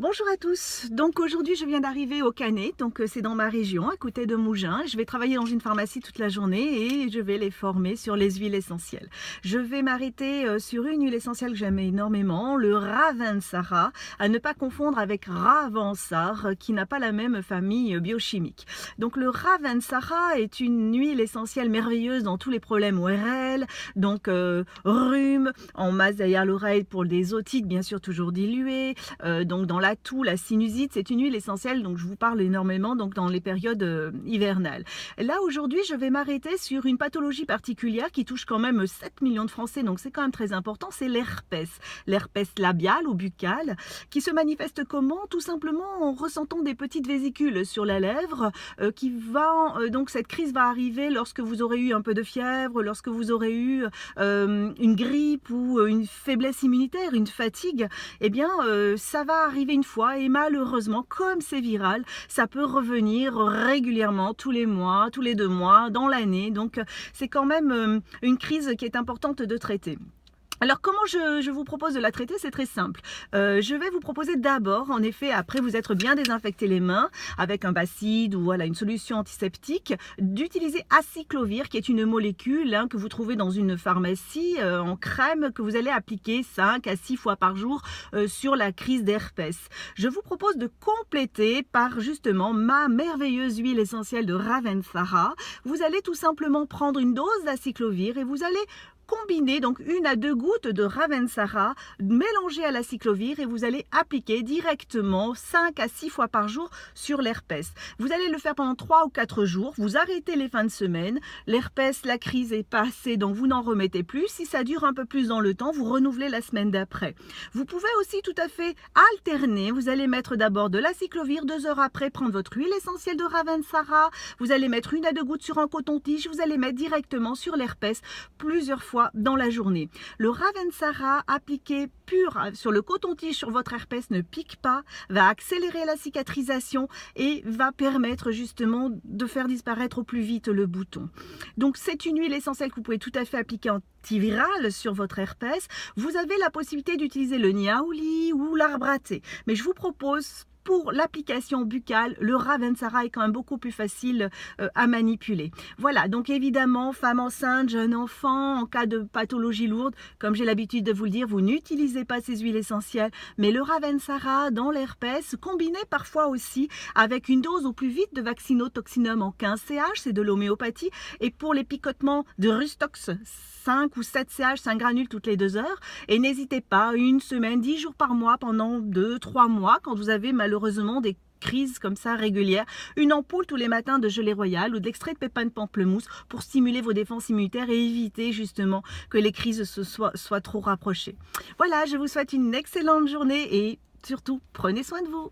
Bonjour à tous, donc aujourd'hui je viens d'arriver au Canet, donc c'est dans ma région, à côté de Mougins. Je vais travailler dans une pharmacie toute la journée et je vais les former sur les huiles essentielles. Je vais m'arrêter sur une huile essentielle que j'aime énormément, le Ravensara, à ne pas confondre avec Ravensar, qui n'a pas la même famille biochimique. Donc le Ravensara est une huile essentielle merveilleuse dans tous les problèmes ORL, donc rhume, en masse derrière l'oreille pour des otites, bien sûr toujours diluées, donc dans la toux, la sinusite, c'est une huile essentielle, donc je vous parle énormément donc dans les périodes hivernales. Là aujourd'hui, je vais m'arrêter sur une pathologie particulière qui touche quand même 7 millions de Français, donc c'est quand même très important, c'est l'herpès. L'herpès labial ou buccal, qui se manifeste comment? Tout simplement en ressentant des petites vésicules sur la lèvre, donc cette crise va arriver lorsque vous aurez eu un peu de fièvre, lorsque vous aurez eu une grippe ou une faiblesse immunitaire, une fatigue. Eh bien, ça va arriver une fois et malheureusement, comme c'est viral, ça peut revenir régulièrement, tous les mois, tous les 2 mois, dans l'année. Donc, c'est quand même une crise qui est importante de traiter. Alors comment je vous propose de la traiter? C'est très simple. Je vais vous proposer d'abord, en effet, après vous être bien désinfecté les mains avec un bacide ou voilà une solution antiseptique, d'utiliser acyclovir qui est une molécule que vous trouvez dans une pharmacie en crème que vous allez appliquer 5 à 6 fois par jour sur la crise d'herpès. Je vous propose de compléter par justement ma merveilleuse huile essentielle de Ravensara. Vous allez tout simplement prendre une dose d'acyclovir et vous allez combiner donc 1 à 2 gouttes de Ravensara mélangées à l'acyclovir et vous allez appliquer directement 5 à 6 fois par jour sur l'herpès. Vous allez le faire pendant 3 ou 4 jours, vous arrêtez les fins de semaine, l'herpès, la crise est passée donc vous n'en remettez plus. Si ça dure un peu plus dans le temps, vous renouvelez la semaine d'après. Vous pouvez aussi tout à fait alterner, vous allez mettre d'abord de l'acyclovir, 2 heures après prendre votre huile essentielle de Ravensara, vous allez mettre 1 à 2 gouttes sur un coton-tige, vous allez mettre directement sur l'herpès plusieurs fois dans la journée. Le Ravensara appliqué pur sur le coton-tige sur votre herpès ne pique pas, va accélérer la cicatrisation et va permettre justement de faire disparaître au plus vite le bouton. Donc c'est une huile essentielle que vous pouvez tout à fait appliquer antivirale sur votre herpès. Vous avez la possibilité d'utiliser le niaouli ou l'arbre à thé, mais je vous propose pour l'application buccale, le Ravensara est quand même beaucoup plus facile à manipuler. Voilà, donc évidemment, femme enceinte, jeune enfant, en cas de pathologie lourde, comme j'ai l'habitude de vous le dire, vous n'utilisez pas ces huiles essentielles, mais le Ravensara dans l'herpès, combiné parfois aussi avec une dose au plus vite de Vaccinotoccinum en 15 CH, c'est de l'homéopathie, et pour les picotements de Rustox, 5 ou 7 CH, 5 granules toutes les 2 heures. Et n'hésitez pas, 1 semaine, 10 jours par mois, pendant 2-3 mois, quand vous avez malheureusement des crises comme ça régulières, une ampoule tous les matins de gelée royale ou de l'extrait de pépins de pamplemousse pour stimuler vos défenses immunitaires et éviter justement que les crises soient trop rapprochées. Voilà, je vous souhaite une excellente journée et surtout, prenez soin de vous.